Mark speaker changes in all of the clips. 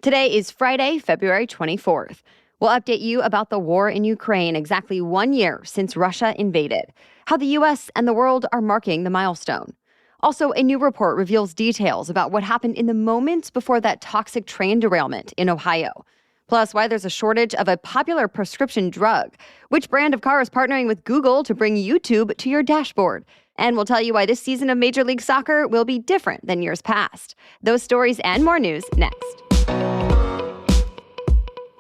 Speaker 1: Today is Friday, February 24th. We'll update you about the war in Ukraine exactly 1 year since Russia invaded, how the U.S. and the world are marking the milestone. Also, a new report reveals details about what happened in the moments before that toxic train derailment in Ohio. Plus, why there's a shortage of a popular prescription drug, which brand of car is partnering with Google to bring YouTube to your dashboard. And we'll tell you why this season of Major League Soccer will be different than years past. Those stories and more news next.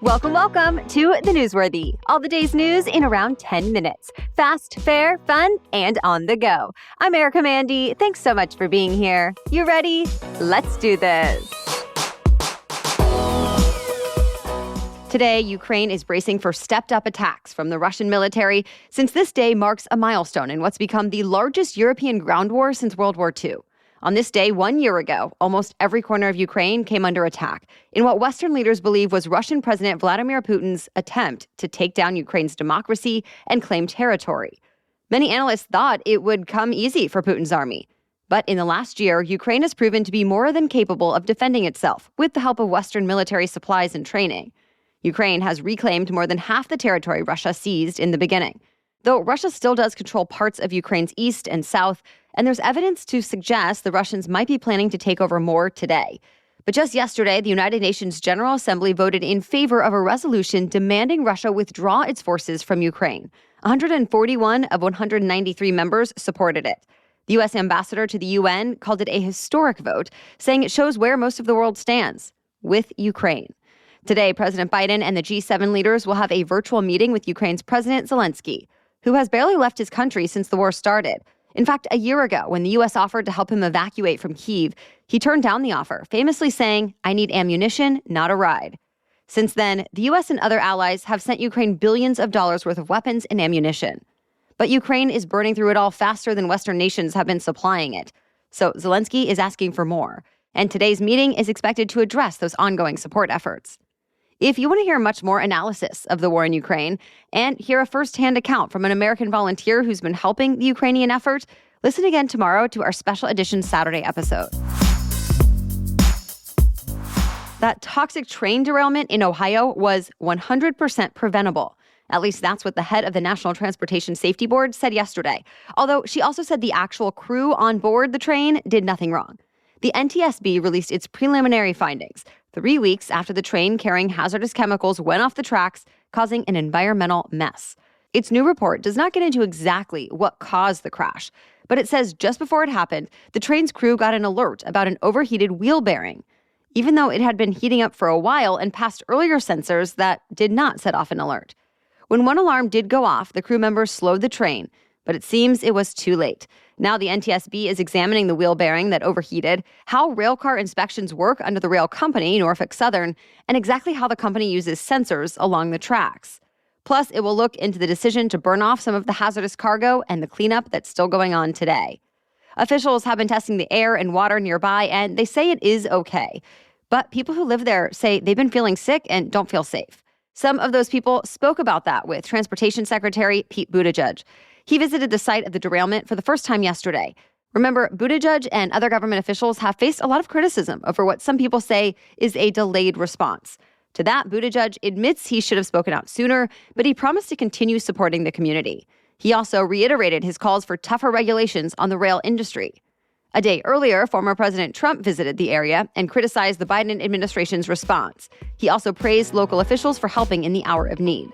Speaker 1: Welcome to The Newsworthy. All the day's news in around 10 minutes. Fast, fair, fun, and on the go. I'm Erica Mandy. Thanks so much for being here. You ready? Let's do this. Today, Ukraine is bracing for stepped-up attacks from the Russian military since this day marks a milestone in what's become the largest European ground war since World War II. On this day 1 year ago, almost every corner of Ukraine came under attack in what Western leaders believe was Russian President Vladimir Putin's attempt to take down Ukraine's democracy and claim territory. Many analysts thought it would come easy for Putin's army. But in the last year, Ukraine has proven to be more than capable of defending itself with the help of Western military supplies and training. Ukraine has reclaimed more than half the territory Russia seized in the beginning. Though Russia still does control parts of Ukraine's east and south, and there's evidence to suggest the Russians might be planning to take over more today. But just yesterday, the United Nations General Assembly voted in favor of a resolution demanding Russia withdraw its forces from Ukraine. 141 of 193 members supported it. The U.S. ambassador to the UN called it a historic vote, saying it shows where most of the world stands, with Ukraine. Today, President Biden and the G7 leaders will have a virtual meeting with Ukraine's President Zelensky, who has barely left his country since the war started. In fact, a year ago, when the U.S. offered to help him evacuate from Kyiv, he turned down the offer, famously saying, "I need ammunition, not a ride." Since then, the U.S. and other allies have sent Ukraine billions of dollars worth of weapons and ammunition. But Ukraine is burning through it all faster than Western nations have been supplying it. So Zelensky is asking for more. And today's meeting is expected to address those ongoing support efforts. If you want to hear much more analysis of the war in Ukraine and hear a firsthand account from an American volunteer who's been helping the Ukrainian effort, listen again tomorrow to our special edition Saturday episode. That toxic train derailment in Ohio was 100% preventable. At least that's what the head of the National Transportation Safety Board said yesterday. Although she also said the actual crew on board the train did nothing wrong. The NTSB released its preliminary findings 3 weeks after the train carrying hazardous chemicals went off the tracks, causing an environmental mess. Its new report does not get into exactly what caused the crash, but it says just before it happened, the train's crew got an alert about an overheated wheel bearing, even though it had been heating up for a while and passed earlier sensors that did not set off an alert. When one alarm did go off, the crew members slowed the train, but it seems it was too late. Now the NTSB is examining the wheel bearing that overheated, how railcar inspections work under the rail company, Norfolk Southern, and exactly how the company uses sensors along the tracks. Plus, it will look into the decision to burn off some of the hazardous cargo and the cleanup that's still going on today. Officials have been testing the air and water nearby, and they say it is okay. But people who live there say they've been feeling sick and don't feel safe. Some of those people spoke about that with Transportation Secretary Pete Buttigieg. He visited the site of the derailment for the first time yesterday. Remember, Buttigieg and other government officials have faced a lot of criticism over what some people say is a delayed response. To that, Buttigieg admits he should have spoken out sooner, but he promised to continue supporting the community. He also reiterated his calls for tougher regulations on the rail industry. A day earlier, former President Trump visited the area and criticized the Biden administration's response. He also praised local officials for helping in the hour of need.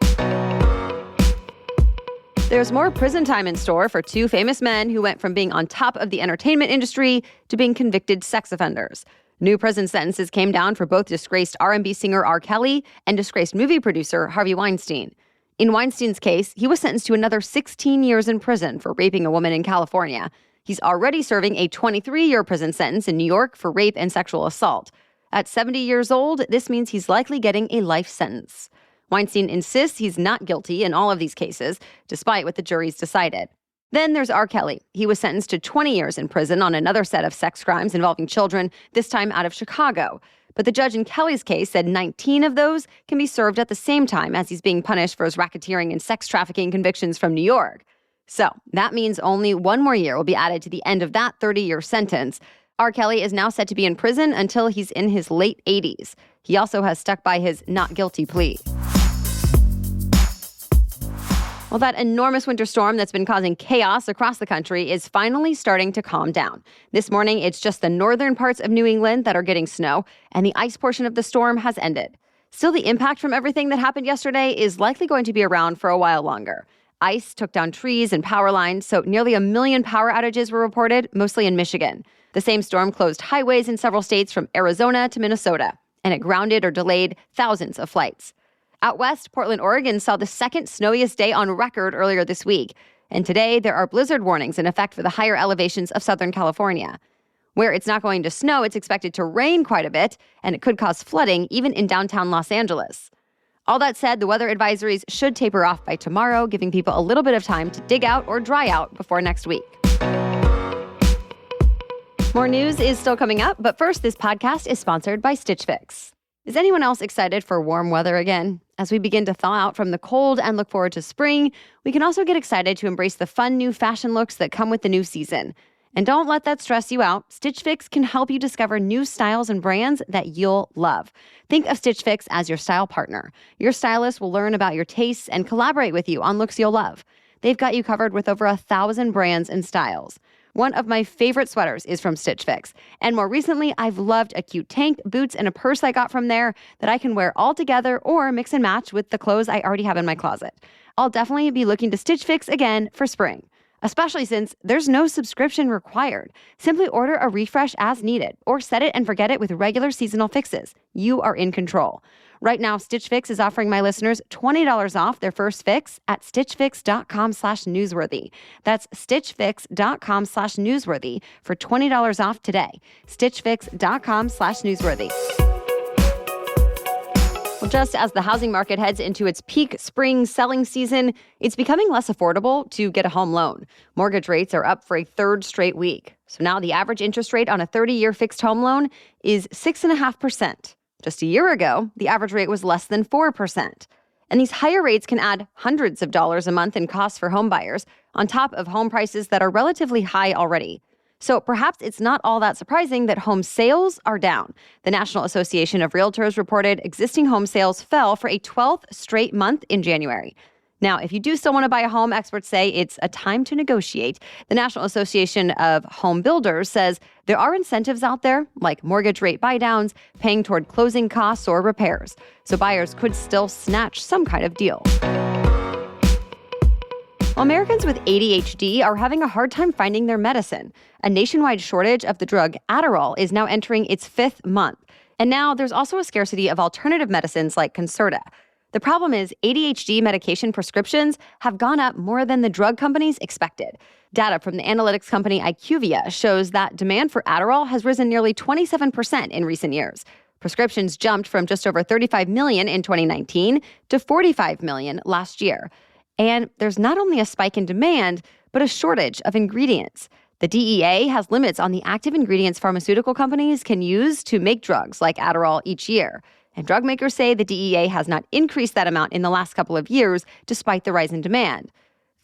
Speaker 1: There's more prison time in store for two famous men who went from being on top of the entertainment industry to being convicted sex offenders. New prison sentences came down for both disgraced R&B singer R. Kelly and disgraced movie producer Harvey Weinstein. In Weinstein's case, he was sentenced to another 16 years in prison for raping a woman in California. He's already serving a 23-year prison sentence in New York for rape and sexual assault. At 70 years old, this means he's likely getting a life sentence. Weinstein insists he's not guilty in all of these cases, despite what the jury's decided. Then there's R. Kelly. He was sentenced to 20 years in prison on another set of sex crimes involving children, this time out of Chicago. But the judge in Kelly's case said 19 of those can be served at the same time as he's being punished for his racketeering and sex trafficking convictions from New York. So that means only one more year will be added to the end of that 30-year sentence. R. Kelly is now set to be in prison until he's in his late 80s. He also has stuck by his not guilty plea. Well, that enormous winter storm that's been causing chaos across the country is finally starting to calm down. This morning, it's just the northern parts of New England that are getting snow, and the ice portion of the storm has ended. Still, the impact from everything that happened yesterday is likely going to be around for a while longer. Ice took down trees and power lines, so nearly 1 million power outages were reported, mostly in Michigan. The same storm closed highways in several states from Arizona to Minnesota, and it grounded or delayed thousands of flights. Out west, Portland, Oregon saw the second snowiest day on record earlier this week. And today, there are blizzard warnings in effect for the higher elevations of Southern California. Where it's not going to snow, it's expected to rain quite a bit, and it could cause flooding even in downtown Los Angeles. All that said, the weather advisories should taper off by tomorrow, giving people a little bit of time to dig out or dry out before next week. More news is still coming up, but first, this podcast is sponsored by Stitch Fix. Is anyone else excited for warm weather again? As we begin to thaw out from the cold and look forward to spring, we can also get excited to embrace the fun new fashion looks that come with the new season. And don't let that stress you out. Stitch Fix can help you discover new styles and brands that you'll love. Think of Stitch Fix as your style partner. Your stylist will learn about your tastes and collaborate with you on looks you'll love. They've got you covered with over 1,000 brands and styles. One of my favorite sweaters is from Stitch Fix. And more recently, I've loved a cute tank, boots, and a purse I got from there that I can wear all together or mix and match with the clothes I already have in my closet. I'll definitely be looking to Stitch Fix again for spring, especially since there's no subscription required. Simply order a refresh as needed or set it and forget it with regular seasonal fixes. You are in control. Right now, Stitch Fix is offering my listeners $20 off their first fix at stitchfix.com/newsworthy. That's stitchfix.com/newsworthy for $20 off today. stitchfix.com/newsworthy. Well, just as the housing market heads into its peak spring selling season, it's becoming less affordable to get a home loan. Mortgage rates are up for a third straight week. So now the average interest rate on a 30-year fixed home loan is 6.5%. Just a year ago, the average rate was less than 4%. And these higher rates can add hundreds of dollars a month in costs for home buyers, on top of home prices that are relatively high already. So perhaps it's not all that surprising that home sales are down. The National Association of Realtors reported existing home sales fell for a 12th straight month in January. Now, if you do still want to buy a home, experts say it's a time to negotiate. The National Association of Home Builders says there are incentives out there, like mortgage rate buydowns, paying toward closing costs or repairs. So buyers could still snatch some kind of deal. Americans with ADHD are having a hard time finding their medicine. A nationwide shortage of the drug Adderall is now entering its 5th month. And now there's also a scarcity of alternative medicines like Concerta. The problem is ADHD medication prescriptions have gone up more than the drug companies expected. Data from the analytics company IQVIA shows that demand for Adderall has risen nearly 27% in recent years. Prescriptions jumped from just over 35 million in 2019 to 45 million last year. And there's not only a spike in demand, but a shortage of ingredients. The DEA has limits on the active ingredients pharmaceutical companies can use to make drugs like Adderall each year. And drug makers say the DEA has not increased that amount in the last couple of years, despite the rise in demand.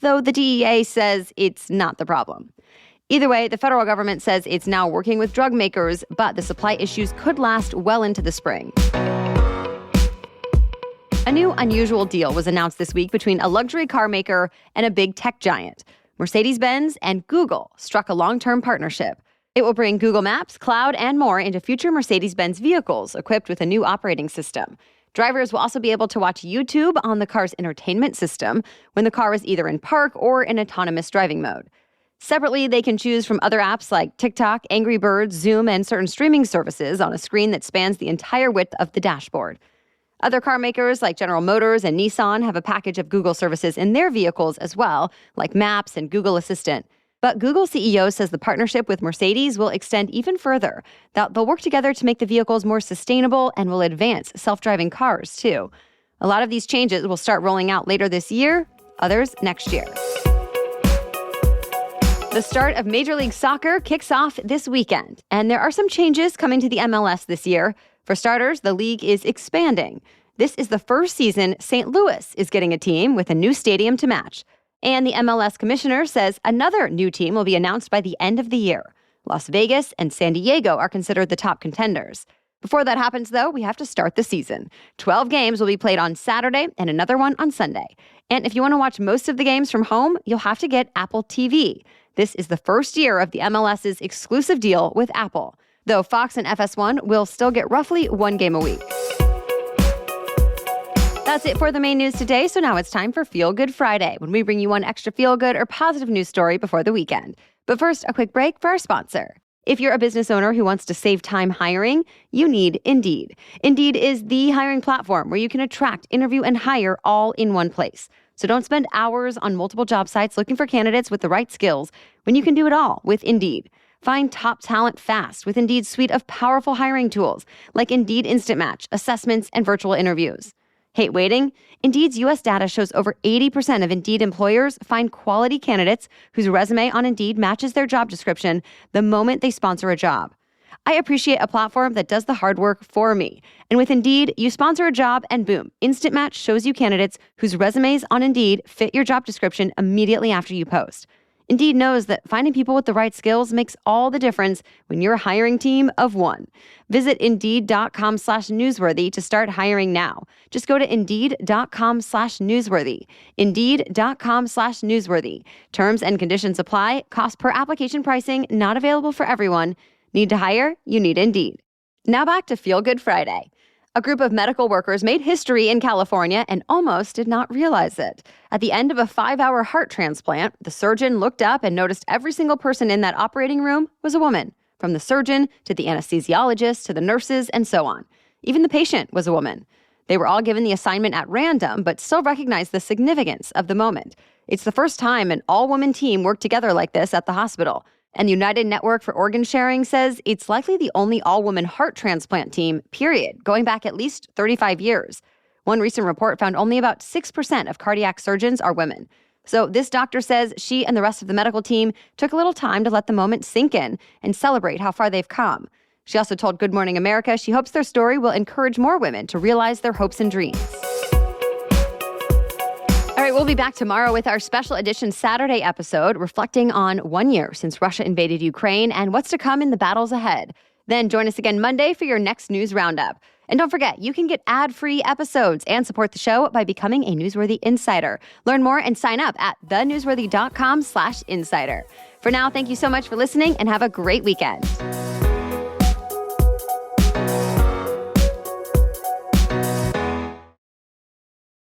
Speaker 1: Though the DEA says it's not the problem. Either way, the federal government says it's now working with drug makers, but the supply issues could last well into the spring. A new unusual deal was announced this week between a luxury car maker and a big tech giant. Mercedes-Benz and Google struck a long-term partnership. It will bring Google Maps, Cloud, and more into future Mercedes-Benz vehicles equipped with a new operating system. Drivers will also be able to watch YouTube on the car's entertainment system when the car is either in park or in autonomous driving mode. Separately, they can choose from other apps like TikTok, Angry Birds, Zoom, and certain streaming services on a screen that spans the entire width of the dashboard. Other car makers like General Motors and Nissan have a package of Google services in their vehicles as well, like Maps and Google Assistant. But Google CEO says the partnership with Mercedes will extend even further, that they'll work together to make the vehicles more sustainable and will advance self-driving cars, too. A lot of these changes will start rolling out later this year, others next year. The start of Major League Soccer kicks off this weekend, and there are some changes coming to the MLS this year. For starters, the league is expanding. This is the first season St. Louis is getting a team with a new stadium to match. And the MLS commissioner says another new team will be announced by the end of the year. Las Vegas and San Diego are considered the top contenders. Before that happens, though, we have to start the season. 12 games will be played on Saturday and another one on Sunday. And if you want to watch most of the games from home, you'll have to get Apple TV. This is the first year of the MLS's exclusive deal with Apple, though Fox and FS1 will still get roughly one game a week. That's it for the main news today, so now it's time for Feel Good Friday, when we bring you one extra feel-good or positive news story before the weekend. But first, a quick break for our sponsor. If you're a business owner who wants to save time hiring, you need Indeed. Indeed is the hiring platform where you can attract, interview, and hire all in one place. So don't spend hours on multiple job sites looking for candidates with the right skills when you can do it all with Indeed. Find top talent fast with Indeed's suite of powerful hiring tools like Indeed Instant Match, assessments, and virtual interviews. Hate waiting? Indeed's U.S. data shows over 80% of Indeed employers find quality candidates whose resume on Indeed matches their job description the moment they sponsor a job. I appreciate a platform that does the hard work for me. And with Indeed, you sponsor a job and boom, Instant Match shows you candidates whose resumes on Indeed fit your job description immediately after you post. Indeed knows that finding people with the right skills makes all the difference when you're a hiring team of one. Visit Indeed.com/newsworthy to start hiring now. Just go to Indeed.com/newsworthy. Indeed.com/newsworthy. Terms and conditions apply. Cost per application pricing not available for everyone. Need to hire? You need Indeed. Now back to Feel Good Friday. A group of medical workers made history in California and almost did not realize it. At the end of a 5-hour heart transplant, the surgeon looked up and noticed every single person in that operating room was a woman, from the surgeon to the anesthesiologist to the nurses and so on. Even the patient was a woman. They were all given the assignment at random, but still recognized the significance of the moment. It's the first time an all-woman team worked together like this at the hospital. And the United Network for Organ Sharing says it's likely the only all-woman heart transplant team, period, going back at least 35 years. One recent report found only about 6% of cardiac surgeons are women. So this doctor says she and the rest of the medical team took a little time to let the moment sink in and celebrate how far they've come. She also told Good Morning America she hopes their story will encourage more women to realize their hopes and dreams. All right, we'll be back tomorrow with our special edition Saturday episode reflecting on 1 year since Russia invaded Ukraine and what's to come in the battles ahead. Then join us again Monday for your next news roundup. And don't forget, you can get ad-free episodes and support the show by becoming a Newsworthy Insider. Learn more and sign up at thenewsworthy.com/insider. For now, thank you so much for listening and have a great weekend.